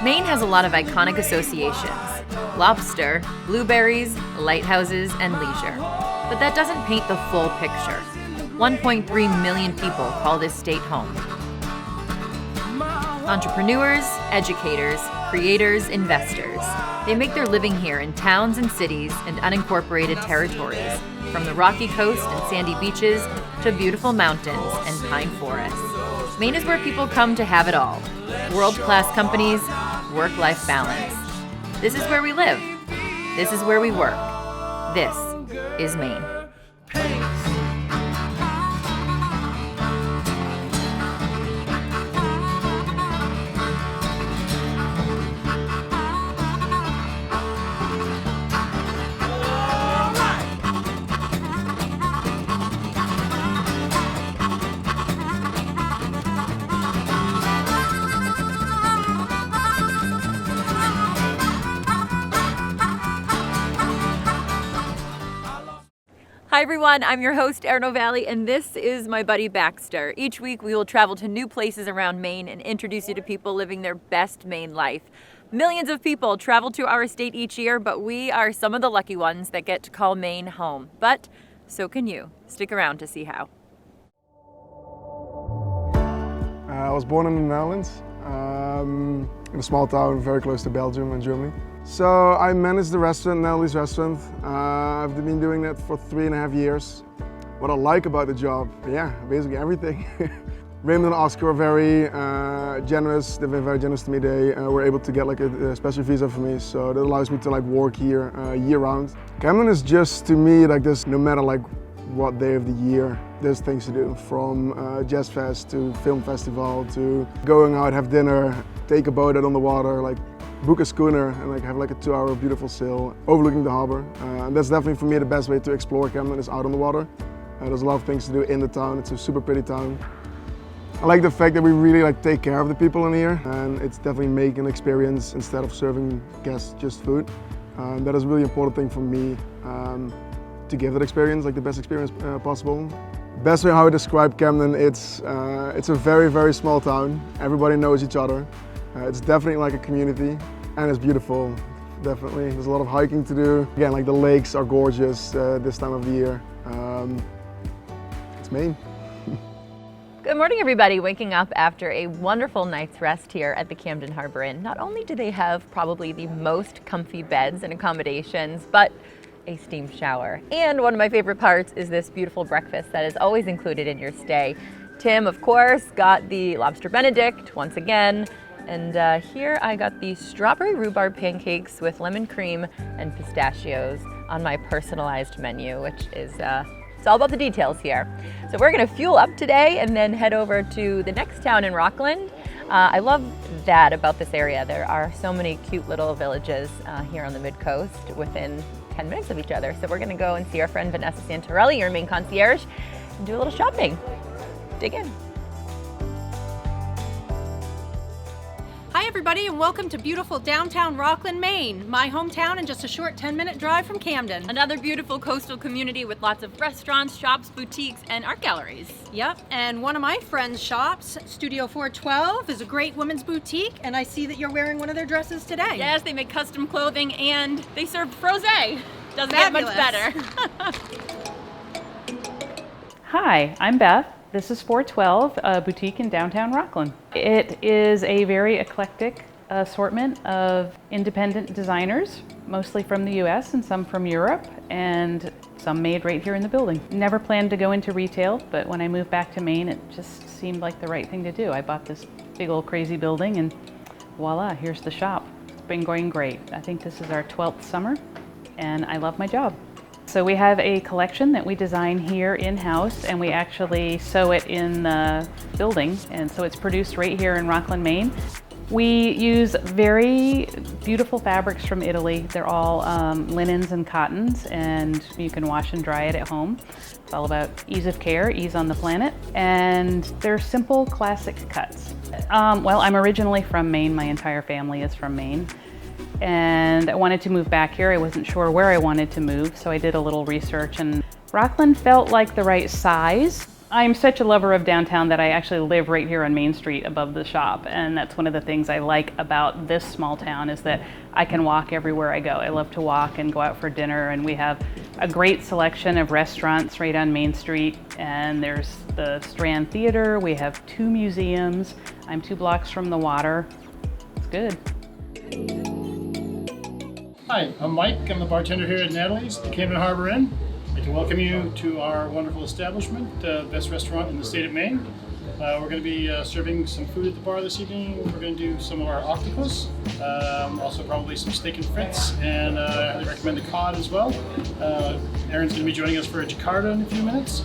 Maine has a lot of iconic associations: lobster, blueberries, lighthouses, and leisure. But that doesn't paint the full picture. 1.3 million people call this state home. Entrepreneurs, educators, creators, investors. They make their living here in towns and cities and unincorporated territories, from the rocky coast and sandy beaches to beautiful mountains and pine forests. Maine is where people come to have it all. World-class companies, work-life balance. This is where we live. This is where we work. This is Maine. Hi everyone, I'm your host Erin Valley, and this is my buddy Baxter. Each week we will travel to new places around Maine and introduce you to people living their best Maine life. Millions of people travel to our state each year, but we are some of the lucky ones that get to call Maine home. But so can you. Stick around to see how. I was born in the Netherlands, in a small town very close to Belgium and Germany. So I managed the restaurant, Natalie's restaurant. I've been doing that for 3.5 years. What I like about the job, basically everything. Raymond and Oscar are very generous. They've been very generous to me. They were able to get like a special visa for me, so that allows me to like work here year-round. Camden is just to me like this. No matter like what day of the year, there's things to do. From Jazz Fest to film festival to going out, have dinner, take a boat out on the water, like book a schooner and like have like a 2-hour beautiful sail overlooking the harbor. And that's definitely for me the best way to explore Camden is out on the water. There's a lot of things to do in the town. It's a super pretty town. I like the fact that we really like take care of the people in here, and it's definitely making an experience instead of serving guests just food. That is a really important thing for me, to give that experience, like the best experience possible. Best way how I describe Camden, it's a very, very small town. Everybody knows each other. It's definitely like a community, and it's beautiful, definitely. There's a lot of hiking to do. Again, like the lakes are gorgeous this time of the year. It's Maine. Good morning, everybody. Waking up after a wonderful night's rest here at the Camden Harbor Inn. Not only do they have probably the most comfy beds and accommodations, but a steam shower. And one of my favorite parts is this beautiful breakfast that is always included in your stay. Tim, of course, got the lobster Benedict once again. And here I got the strawberry rhubarb pancakes with lemon cream and pistachios on my personalized menu, which is, it's all about the details here. So we're gonna fuel up today and then head over to the next town in Rockland. I love that about this area. There are so many cute little villages here on the mid-coast within 10 minutes of each other. So we're gonna go and see our friend Vanessa Santorelli, your Maine concierge, and do a little shopping. Dig in. Hi everybody, and welcome to beautiful downtown Rockland, Maine, my hometown and just a short 10-minute drive from Camden. Another beautiful coastal community with lots of restaurants, shops, boutiques, and art galleries. Yep, and one of my friends' shops, Studio 412, is a great women's boutique, and I see that you're wearing one of their dresses today. Yes, they make custom clothing and they serve frosé. Doesn't get much better. Hi, I'm Beth. This is 412, a boutique in downtown Rockland. It is a very eclectic assortment of independent designers, mostly from the US and some from Europe, and some made right here in the building. Never planned to go into retail, but when I moved back to Maine, it just seemed like the right thing to do. I bought this big old crazy building and voila, here's the shop. It's been going great. I think this is our 12th summer, and I love my job. So we have a collection that we design here in-house, and we actually sew it in the building, and so it's produced right here in Rockland, Maine. We use very beautiful fabrics from Italy. They're all linens and cottons, and you can wash and dry it at home. It's all about ease of care, ease on the planet, and they're simple, classic cuts. Well, I'm originally from Maine. My entire family is from Maine. And I wanted to move back here. I wasn't sure where I wanted to move, so I did a little research, and Rockland felt like the right size I'm such a lover of downtown that I actually live right here on Main Street above the shop, and that's one of the things I like about this small town is that I can walk everywhere I go. I love to walk and go out for dinner, and we have a great selection of restaurants right on Main Street, and there's the Strand Theater, we have 2 museums, I'm 2 blocks from the water. It's good. Hi, I'm Mike. I'm the bartender here at Natalie's, the Camden Harbor Inn. I'd like to welcome you to our wonderful establishment, best restaurant in the state of Maine. We're going to be serving some food at the bar this evening. We're going to do some of our octopus, also probably some steak and frites, and I highly recommend the cod as well. Erin's going to be joining us for a Jakarta in a few minutes,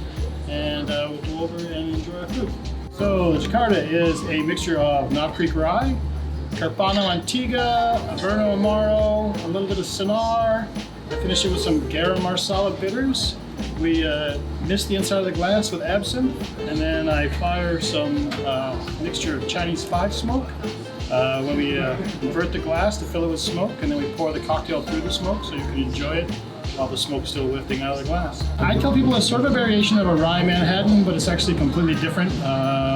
and we'll go over and enjoy our food. So the Jakarta is a mixture of Knob Creek rye, Carpano Antigua, Averno Amaro, a little bit of Cynar. I finish it with some Garum Marsala bitters. We mist the inside of the glass with absinthe, and then I fire some mixture of Chinese 5 smoke. When we invert the glass to fill it with smoke, and then we pour the cocktail through the smoke so you can enjoy it while the smoke's still lifting out of the glass. I tell people it's sort of a variation of a rye Manhattan, but it's actually completely different.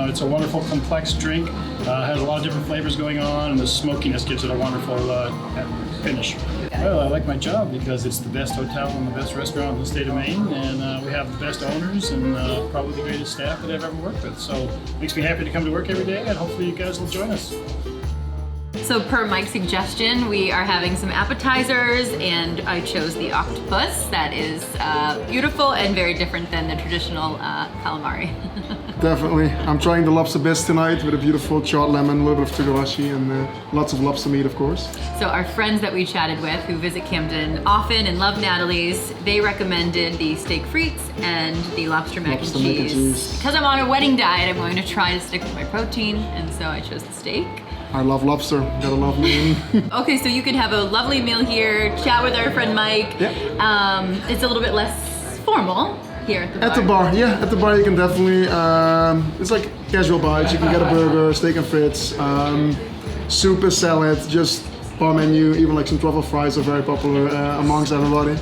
It's a wonderful, complex drink. Has a lot of different flavors going on, and the smokiness gives it a wonderful finish. Well, I like my job because it's the best hotel and the best restaurant in the state of Maine, and we have the best owners and probably the greatest staff that I've ever worked with. So it makes me happy to come to work every day, and hopefully you guys will join us. So per Mike's suggestion, we are having some appetizers, and I chose the octopus. That is beautiful and very different than the traditional calamari. Definitely. I'm trying the lobster bisque tonight with a beautiful charred lemon, a little bit of togarashi, and lots of lobster meat, of course. So our friends that we chatted with who visit Camden often and love Natalie's, they recommended the steak frites and the lobster mac and cheese. Because I'm on a wedding diet, I'm going to try to stick with my protein, and so I chose the steak. I love lobster, gotta love Maine. Okay, so you can have a lovely meal here, chat with our friend Mike. Yeah. It's a little bit less formal here at the bar. At the bar, yeah, at the bar you can definitely, it's like casual bites. You can get a burger, steak and frites, soup, a salad, just bar menu, even like some truffle fries are very popular amongst everybody.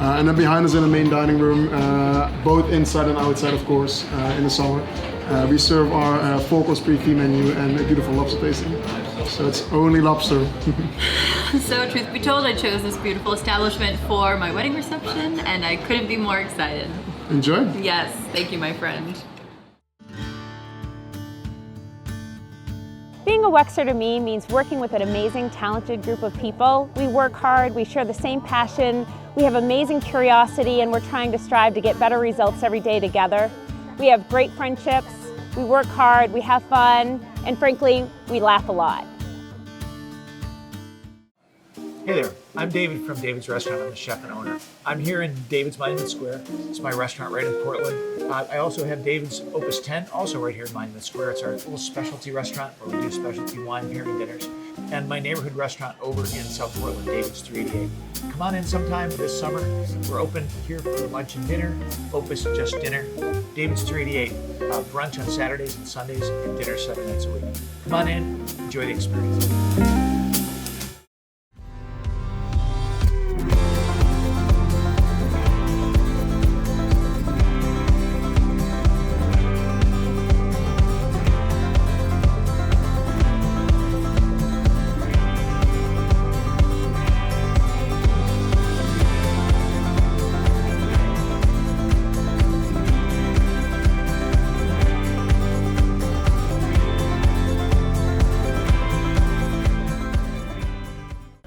And then behind us in the main dining room, both inside and outside of course, in the summer. We serve our 4-course pre-fee menu and a beautiful lobster tasting. So it's only lobster. So truth be told, I chose this beautiful establishment for my wedding reception, and I couldn't be more excited. Enjoy. Yes, thank you, my friend. Being a Wexer to me means working with an amazing, talented group of people. We work hard, we share the same passion, we have amazing curiosity, and we're trying to strive to get better results every day together. We have great friendships, we work hard, we have fun, and frankly, we laugh a lot. Hey there, I'm David from David's Restaurant. I'm the chef and owner. I'm here in David's Monument Square. It's my restaurant right in Portland. I also have David's Opus 10, also right here in Monument Square. It's our little specialty restaurant where we do specialty wine pairing dinners. And my neighborhood restaurant over in South Portland, David's 388. Come on in sometime this summer. We're open here for lunch and dinner. Opus just dinner. David's 388, brunch on Saturdays and Sundays, and dinner 7 nights a week. Come on in, enjoy the experience.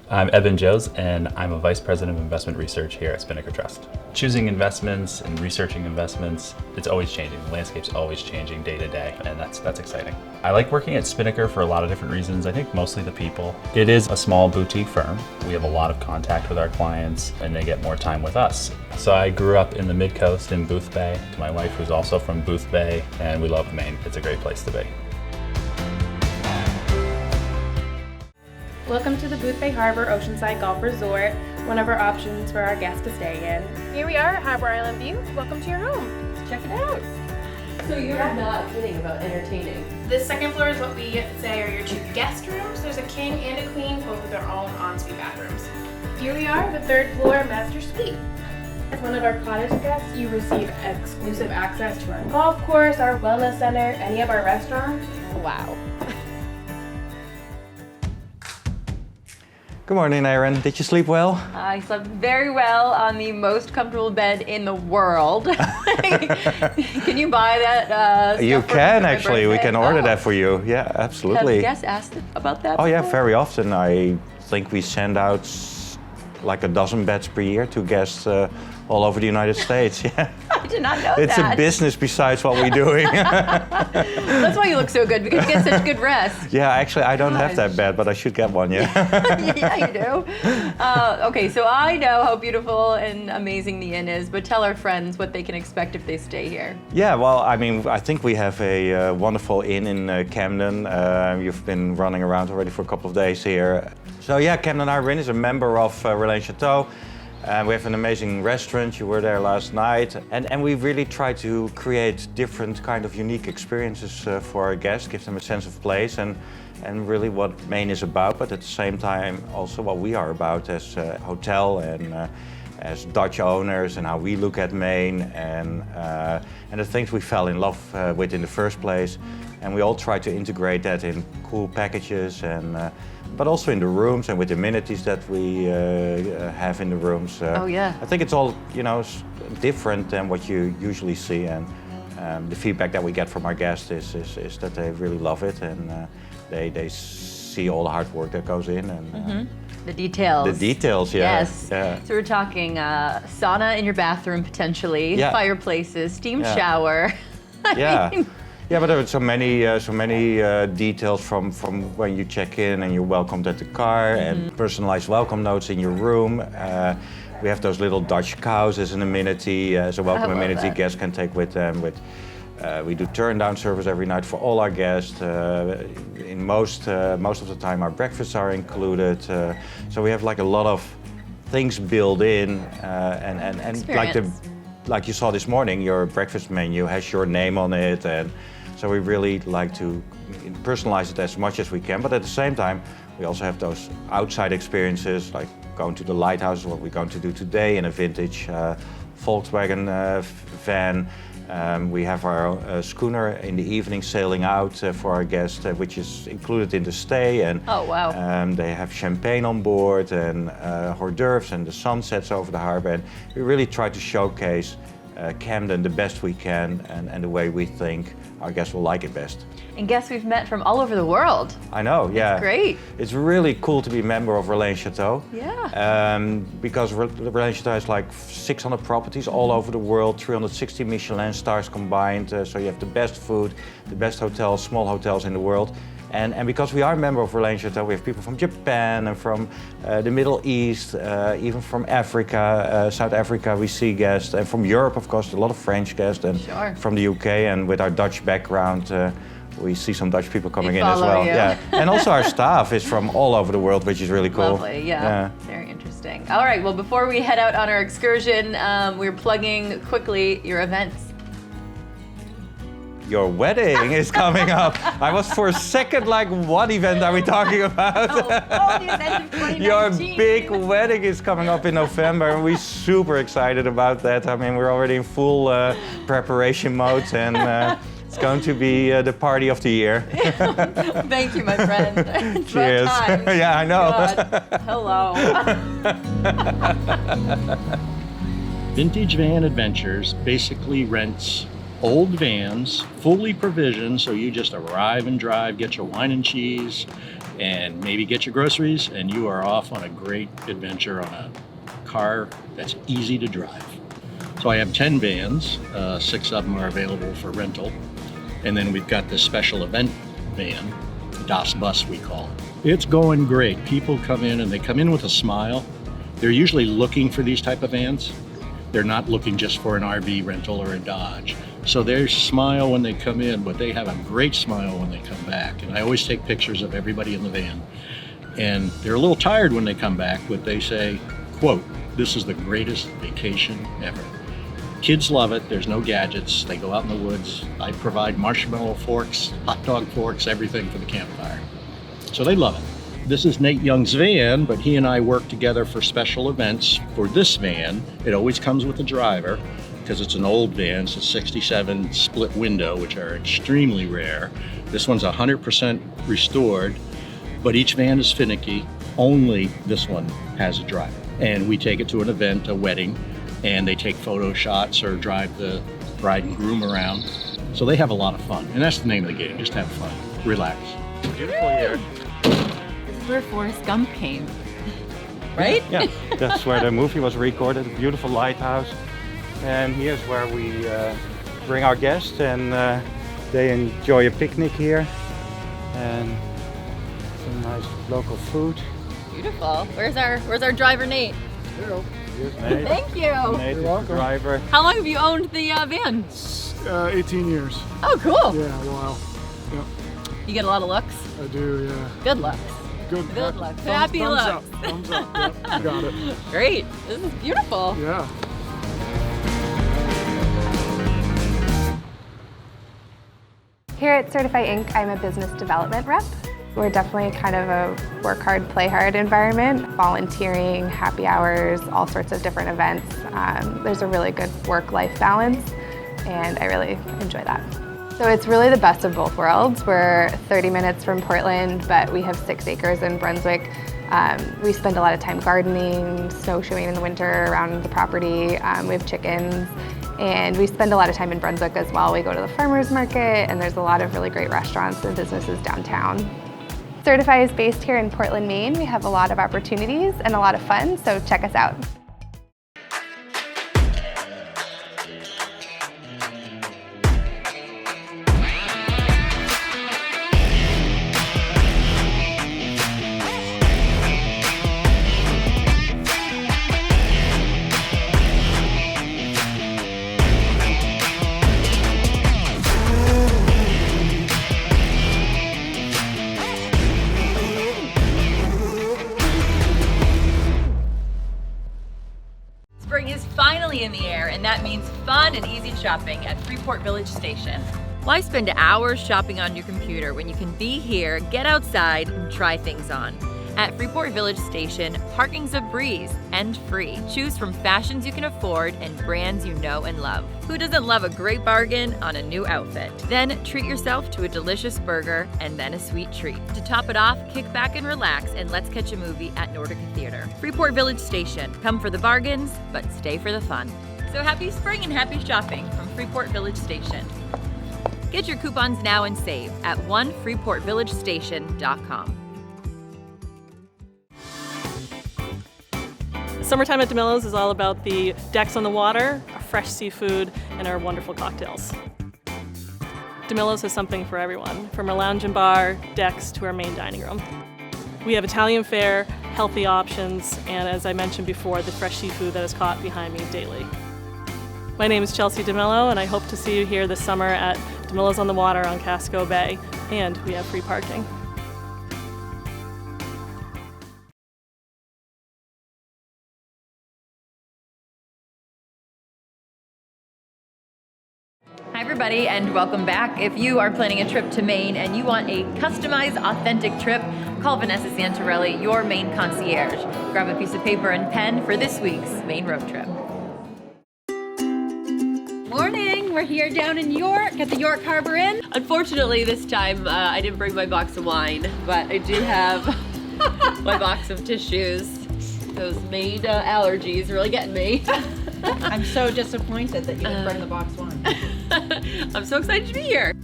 I'm Eben Joes, and I'm a Vice President of Investment Research here at Spinnaker Trust. Choosing investments and researching investments, it's always changing. The landscape's always changing day to day, and that's exciting. I like working at Spinnaker for a lot of different reasons. I think mostly the people. It is a small boutique firm. We have a lot of contact with our clients, and they get more time with us. So I grew up in the Mid-Coast in Booth Bay. My wife, who's also from Booth Bay, and we love Maine. It's a great place to be. Welcome to the Booth Bay Harbor Oceanside Golf Resort, one of our options for our guests to stay in. Here we are at Harbor Island View. Welcome to your home. Check it out. So you're not kidding about entertaining. This second floor is what we say are your 2 guest rooms. There's a king and a queen, both with their own ensuite bathrooms. Here we are, the 3rd floor master suite. As one of our cottage guests, you receive exclusive access to our golf course, our wellness center, any of our restaurants. Wow. Good morning, Erin. Did you sleep well? I slept very well on the most comfortable bed in the world. Can you buy that? You stuff for can my actually. We birthday? can order Oh. that for you. Yeah, Have absolutely. guests asked about that? Oh yeah, before? very often. I think we send out like a dozen beds per year to guests all over the United States. Yeah. I did not know It's that. a business besides what we're doing. That's why you look so good, because you get such good rest. Yeah, actually, I don't have that Gosh. bed, but I should get one. Yeah. Yeah, you do. Okay, so I know how beautiful and amazing the inn is, but tell our friends what they can expect if they stay here. Yeah, well, I mean, I think we have a wonderful inn in Camden. You've been running around already for a couple of days here. So yeah, Camden Harbor Inn is a member of Relais Chateau. We have an amazing restaurant. You were there last night. And we really try to create different kind of unique experiences for our guests, give them a sense of place and really what Maine is about, but at the same time also what we are about as a hotel and as Dutch owners and how we look at Maine and the things we fell in love with in the first place. And we all try to integrate that in cool packages and but also in the rooms and with amenities that we have in the rooms. Oh yeah. I think it's all, you know, different than what you usually see, and the feedback that we get from our guests is that they really love it, and they see all the hard work that goes in and The details. the details. Yeah. Yes. Yeah. So we're talking sauna in your bathroom potentially, Yeah. fireplaces, steam Yeah. shower. Yeah. Yeah, but there are so many details from when you check in and you're welcomed at the car, and personalized welcome notes in your room. We have those little Dutch cows as an amenity, as a welcome love amenity that. guests can take with them. We do turn down service every night for all our guests. In most of the time, our breakfasts are included. So we have like a lot of things built in, and like you saw this morning, your breakfast menu has your name on it, and so we really like to personalize it as much as we can. But at the same time, we also have those outside experiences, like going to the lighthouse, what we're going to do today in a vintage Volkswagen van. We have our schooner in the evening sailing out for our guests, which is included in the stay. And Oh, wow. they have champagne on board and hors d'oeuvres and the sunsets over the harbor. And we really try to showcase Camden the best we can and the way we think our guests will like it best. And guests we've met from all over the world. I know, yeah. That's great. It's really cool to be a member of Relais Chateau. Yeah. Because Relais Chateau has like 600 properties all over the world, 360 Michelin stars combined. So you have the best food, the best hotels, small hotels in the world. And because we are a member of Relais Chateau, we have people from Japan and from the Middle East, even from Africa, South Africa we see guests, and from Europe, of course, a lot of French guests, and Sure. from the UK, and with our Dutch background, we see some Dutch people coming They in as follow well. you. Yeah, and also our staff is from all over the world, which is really cool. Lovely, yeah. Very interesting. All right, well, before we head out on our excursion, we're plugging quickly your events. Your wedding is coming up. I was for a second like, what event are we talking about? Oh, the event of 2019. Your big wedding is coming up in November, and we're super excited about that. I mean, we're already in full preparation mode, and it's going to be the party of the year. Thank you, my friend. It's Cheers. about time. Yeah, I know. God. Hello. Vintage Van Adventures basically rents old vans, fully provisioned, so you just arrive and drive, get your wine and cheese, and maybe get your groceries, and you are off on a great adventure on a car that's easy to drive. So I have 10 vans, 6 of them are available for rental, and then we've got this special event van, Das Bus we call it. It's going great. People come in and they come in with a smile. They're usually looking for these type of vans. They're not looking just for an RV rental or a Dodge. So they smile when they come in, but they have a great smile when they come back. And I always take pictures of everybody in the van. And they're a little tired when they come back, but they say, quote, "This is the greatest vacation ever." Kids love it. There's no gadgets. They go out in the woods. I provide marshmallow forks, hot dog forks, everything for the campfire. So they love it. This is Nate Young's van, but he and I work together for special events. For this van, it always comes with a driver because it's an old van. It's a 67 split window, which are extremely rare. This one's 100% restored, but each van is finicky. Only this one has a driver. And we take it to an event, a wedding, and they take photo shots or drive the bride and groom around. So they have a lot of fun. And that's the name of the game, just have fun, relax. Beautiful here. This is where Forrest Gump came, right? Yeah, that's where the movie was recorded, a beautiful lighthouse. And here's where we bring our guests and they enjoy a picnic here. And some nice local food. Beautiful. Where's our driver, Nate? Here. Here's Nate. Thank you. Nate is the driver. How long have you owned the van? 18 years. Oh, cool. Yeah, a while. Yeah, You get a lot of looks. I do, yeah. Good looks. Good luck. Thumbs Happy thumbs looks. up. Thumbs up. Yep, got it. Great. This is beautiful. Yeah. Here at Certify Inc., I'm a business development rep. We're definitely kind of a work hard, play hard environment. Volunteering, happy hours, all sorts of different events. There's a really good work-life balance, and I really enjoy that. So it's really the best of both worlds. We're 30 minutes from Portland, but we have 6 acres in Brunswick. We spend a lot of time gardening, snowshoeing in the winter around the property. We have chickens, and we spend a lot of time in Brunswick as well. We go to the farmers market, and there's a lot of really great restaurants and businesses downtown. Certify is based here in Portland, Maine. We have a lot of opportunities and a lot of fun, so check us out. Spring is finally in the air, and that means fun and easy shopping at Freeport Village Station. Why spend hours shopping on your computer when you can be here, get outside, and try things on? At Freeport Village Station, parking's a breeze and free. Choose from fashions you can afford and brands you know and love. Who doesn't love a great bargain on a new outfit? Then treat yourself to a delicious burger and then a sweet treat. To top it off, kick back and relax, and let's catch a movie at Nordica Theater. Freeport Village Station. Come for the bargains, but stay for the fun. So happy spring and happy shopping from Freeport Village Station. Get your coupons now and save at onefreeportvillagestation.com. Summertime at DeMillo's is all about the decks on the water, our fresh seafood, and our wonderful cocktails. DeMillo's has something for everyone, from our lounge and bar, decks, to our main dining room. We have Italian fare, healthy options, and as I mentioned before, the fresh seafood that is caught behind me daily. My name is Chelsea DeMillo, and I hope to see you here this summer at DeMillo's on the Water on Casco Bay, and we have free parking. Hi everybody, and welcome back. If you are planning a trip to Maine and you want a customized, authentic trip, call Vanessa Santorelli, your Maine concierge. Grab a piece of paper and pen for this week's Maine road trip. Morning, we're here down in York at the York Harbor Inn. Unfortunately, this time I didn't bring my box of wine, but I do have my box of tissues. Those Maine allergies really getting me. I'm so disappointed that you didn't bring the box one. I'm so excited to be here.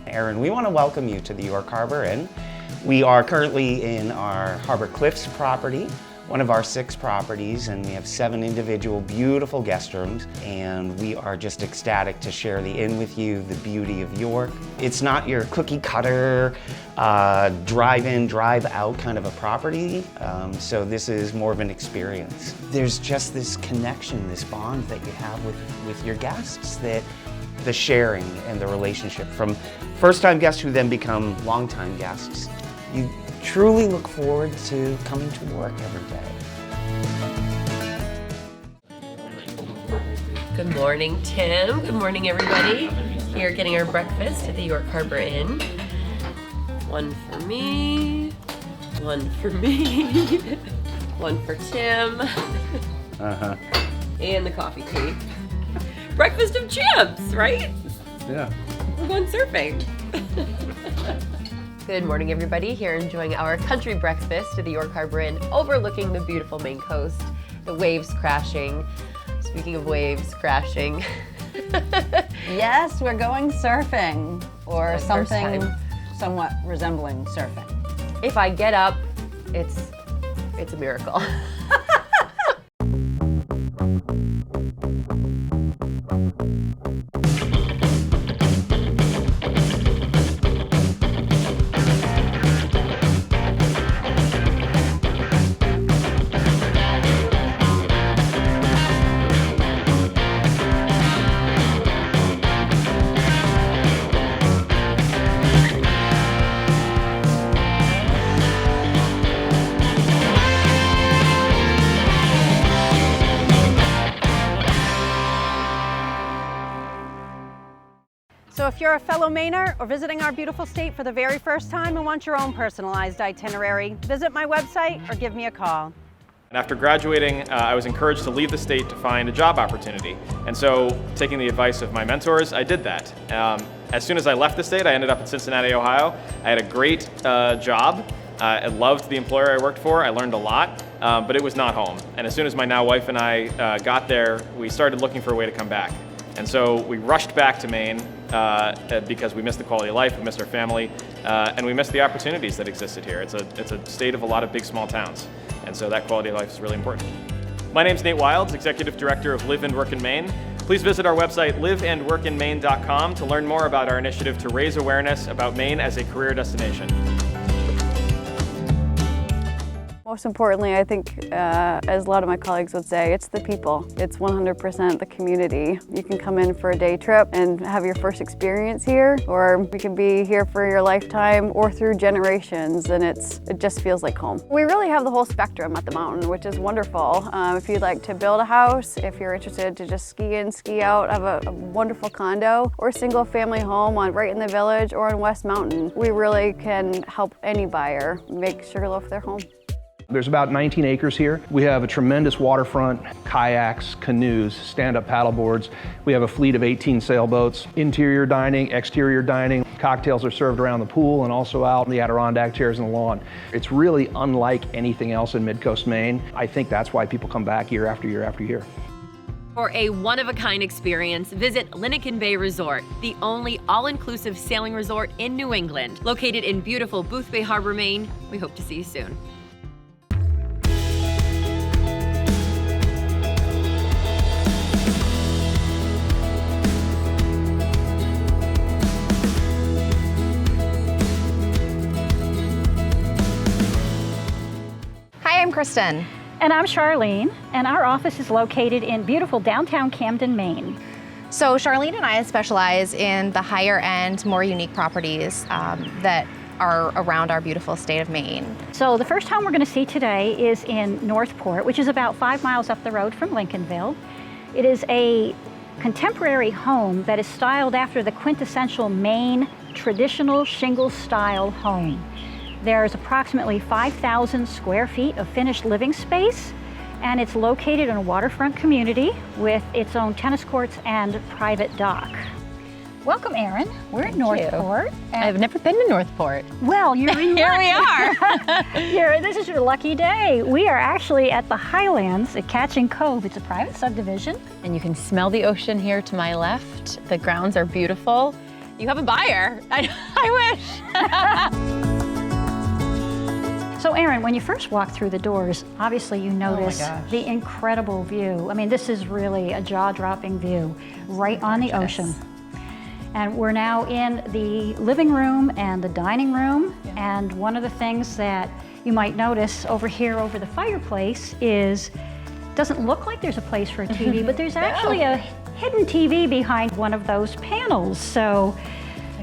Erin, we want to welcome you to the York Harbor Inn. We are currently in our Harbor Cliffs property, one of our 6 properties, and we have 7 individual beautiful guest rooms, and we are just ecstatic to share the inn with you, the beauty of York. It's not your cookie cutter, drive in, drive out kind of a property, so this is more of an experience. There's just this connection, this bond that you have with your guests, that the sharing and the relationship from first-time guests who then become long-time guests. You truly look forward to coming to work every day. Good morning, Tim. Good morning, everybody. Here getting our breakfast at the York Harbor Inn. One for me, One for me, one for Tim, and the coffee cake. Breakfast of champs, right? Yeah. We're going surfing. Good morning, everybody. Here enjoying our country breakfast at the York Harbor Inn, overlooking the beautiful Maine coast, the waves crashing. Speaking of waves crashing. Yes, we're going surfing, or My first something time. somewhat resembling surfing. If I get up, it's a miracle. So if you're a fellow Mainer or visiting our beautiful state for the very first time and want your own personalized itinerary, visit my website or give me a call. And after graduating, I was encouraged to leave the state to find a job opportunity. And so, taking the advice of my mentors, I did that. As soon as I left the state, I ended up in Cincinnati, Ohio. I had a great job. I loved the employer I worked for. I learned a lot, but it was not home. And as soon as my now wife and I got there, we started looking for a way to come back. And so we rushed back to Maine because we missed the quality of life, we missed our family, and we missed the opportunities that existed here. It's a state of a lot of big, small towns. And so that quality of life is really important. My name's Nate Wilds, Executive Director of Live and Work in Maine. Please visit our website, liveandworkinmaine.com, to learn more about our initiative to raise awareness about Maine as a career destination. Most importantly, I think, as a lot of my colleagues would say, it's the people. It's 100% the community. You can come in for a day trip and have your first experience here, or you can be here for your lifetime or through generations, and it just feels like home. We really have the whole spectrum at the mountain, which is wonderful. If you'd like to build a house, if you're interested to just ski in, ski out, have a wonderful condo or single family home right in the village or on West Mountain, we really can help any buyer make Sugarloaf their home. There's about 19 acres here. We have a tremendous waterfront, kayaks, canoes, stand-up paddleboards. We have a fleet of 18 sailboats, interior dining, exterior dining. Cocktails are served around the pool and also out in the Adirondack chairs and the lawn. It's really unlike anything else in Mid-Coast Maine. I think that's why people come back year after year after year. For a one-of-a-kind experience, visit Lincoln Bay Resort, the only all-inclusive sailing resort in New England. Located in beautiful Boothbay Harbor, Maine. We hope to see you soon. Hi, I'm Kristen. And I'm Charlene, and our office is located in beautiful downtown Camden, Maine. So Charlene and I specialize in the higher end, more unique properties that are around our beautiful state of Maine. So the first home we're going to see today is in Northport, which is about 5 miles up the road from Lincolnville. It is a contemporary home that is styled after the quintessential Maine traditional shingle style home. There's approximately 5,000 square feet of finished living space, and it's located in a waterfront community with its own tennis courts and private dock. Welcome, Erin. We're in Northport. I've never been to Northport. Well, you're in Here we are. This is your lucky day. We are actually at the Highlands at Catching Cove. It's a private subdivision. And you can smell the ocean here to my left. The grounds are beautiful. You have a buyer. I wish. So Erin, when you first walk through the doors, obviously you notice the incredible view. I mean, this is really a jaw-dropping view right on the ocean. And we're now in the living room and the dining room. Yeah. And one of the things that you might notice over here over the fireplace is, doesn't look like there's a place for a TV, but there's actually a hidden TV behind one of those panels. So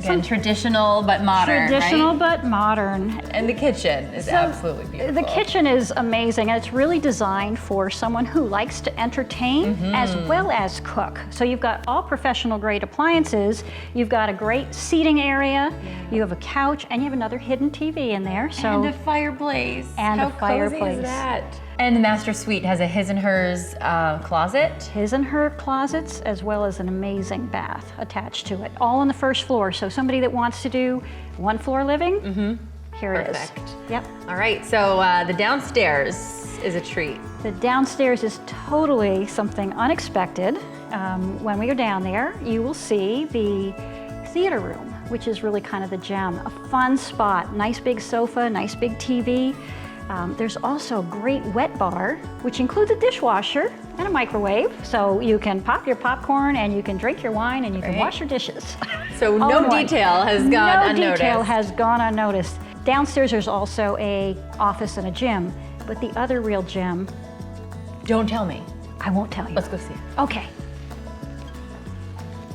Again, traditional but modern, Traditional right? but modern. And the kitchen is absolutely beautiful. The kitchen is amazing, and it's really designed for someone who likes to entertain as well as cook. So you've got all professional grade appliances, you've got a great seating area, you have a couch, and you have another hidden TV in there. So and a fireplace. And How a fireplace. cozy is that? And the master suite has a his and hers closet. His and her closets, as well as an amazing bath attached to it, all on the first floor. So somebody that wants to do one floor living, here it is. Perfect. Yep. All right, so the downstairs is a treat. The downstairs is totally something unexpected. When we go down there, you will see the theater room, which is really kind of the gem. A fun spot, nice big sofa, nice big TV. There's also a great wet bar, which includes a dishwasher and a microwave. So you can pop your popcorn and you can drink your wine and you can wash your dishes. So All no in one. detail has gone unnoticed. No detail has gone unnoticed. Downstairs there's also a office and a gym, but the other real gem. Don't tell me. I won't tell you. Let's go see it. Okay.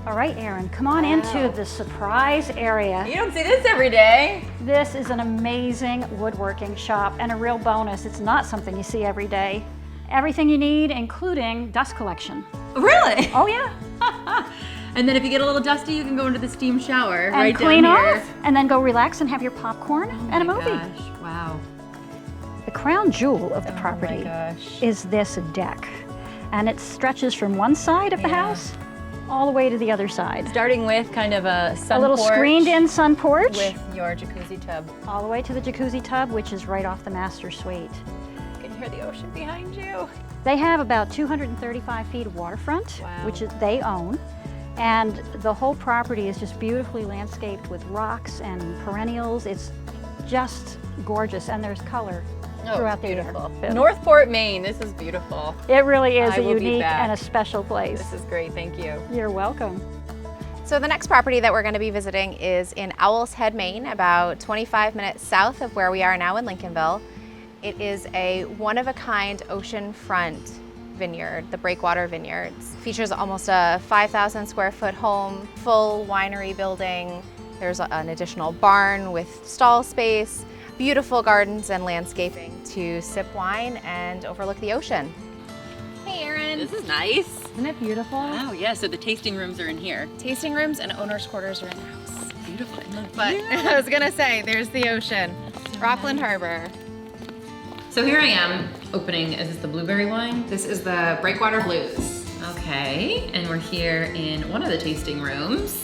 All right, Erin, come on into the surprise area. You don't see this every day. This is an amazing woodworking shop and a real bonus. It's not something you see every day. Everything you need, including dust collection. Really? Oh yeah. And then if you get a little dusty, you can go into the steam shower And right clean down here. off, and then go relax and have your popcorn and a movie. Gosh, wow. The crown jewel of the property is this deck. And it stretches from one side of the house all the way to the other side. Starting with kind of a sun A little porch screened-in sun porch. with your jacuzzi tub. All the way to the jacuzzi tub, which is right off the master suite. You can hear the ocean behind you. They have about 235 feet of waterfront, which they own. And the whole property is just beautifully landscaped with rocks and perennials. It's just gorgeous, and there's color throughout the year. Northport, Maine. This is beautiful. It really is I a will be unique back. and a special place. This is great. Thank you. You're welcome. So the next property that we're going to be visiting is in Owl's Head, Maine, about 25 minutes south of where we are now in Lincolnville. It is a one-of-a-kind oceanfront vineyard, the Breakwater Vineyards. Features almost a 5,000 square foot home, full winery building. There's an additional barn with stall space, beautiful gardens and landscaping to sip wine and overlook the ocean. Hey, Erin. This is nice. Isn't it beautiful? Wow, yeah, so the tasting rooms are in here. Tasting rooms and owner's quarters are in the house. Beautiful. But I was gonna say, there's the ocean. Rockland Harbor. So here I am opening, is this the blueberry wine? This is the Breakwater Blues. Okay, and we're here in one of the tasting rooms.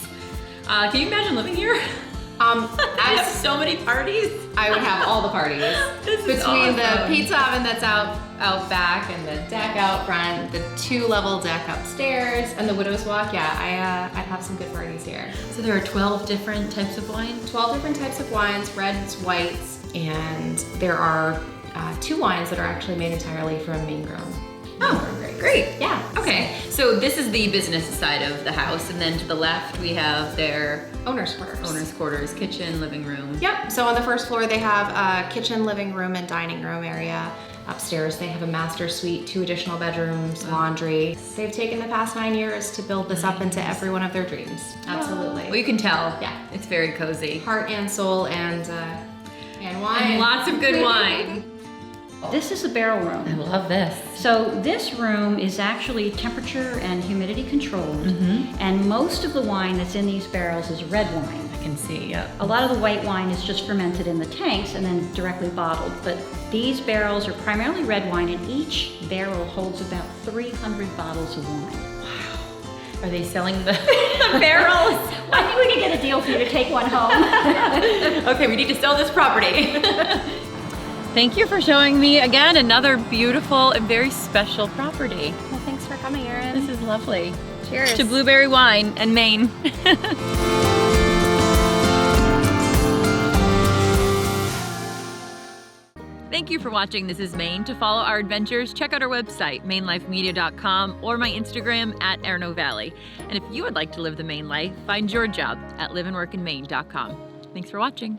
Can you imagine living here? I have so many parties. I would have all the parties. This is Between the awesome. pizza oven that's out back and the deck out front, the 2-level deck upstairs, and the Widow's Walk, yeah, I'd have some good parties here. So there are 12 different types of wine? 12 different types of wines, reds, whites, and there are 2 wines that are actually made entirely from Maine grown. Oh, great. Yeah. Okay, so this is the business side of the house, and then to the left we have their owner's quarters, kitchen, living room. Yep, so on the first floor they have a kitchen, living room, and dining room area. Upstairs they have a master suite, 2 additional bedrooms, laundry. They've taken the past 9 years to build this up into every one of their dreams. Absolutely. Well, you can tell. Yeah. It's very cozy. Heart and soul and wine. And lots of good wine. This is the barrel room. I love this. So this room is actually temperature and humidity controlled, and most of the wine that's in these barrels is red wine. I can see, yeah. A lot of the white wine is just fermented in the tanks and then directly bottled, but these barrels are primarily red wine, and each barrel holds about 300 bottles of wine. Are they selling the barrels? I think we can get a deal for you to take one home. Okay, we need to sell this property. Thank you for showing me, again, another beautiful and very special property. Well, thanks for coming, Erin. This is lovely. Cheers. To blueberry wine and Maine. Thank you for watching This Is Maine. To follow our adventures, check out our website, mainelifemedia.com, or my Instagram @ArnoValley. And if you would like to live the Maine life, find your job at liveandworkinmaine.com. Thanks for watching.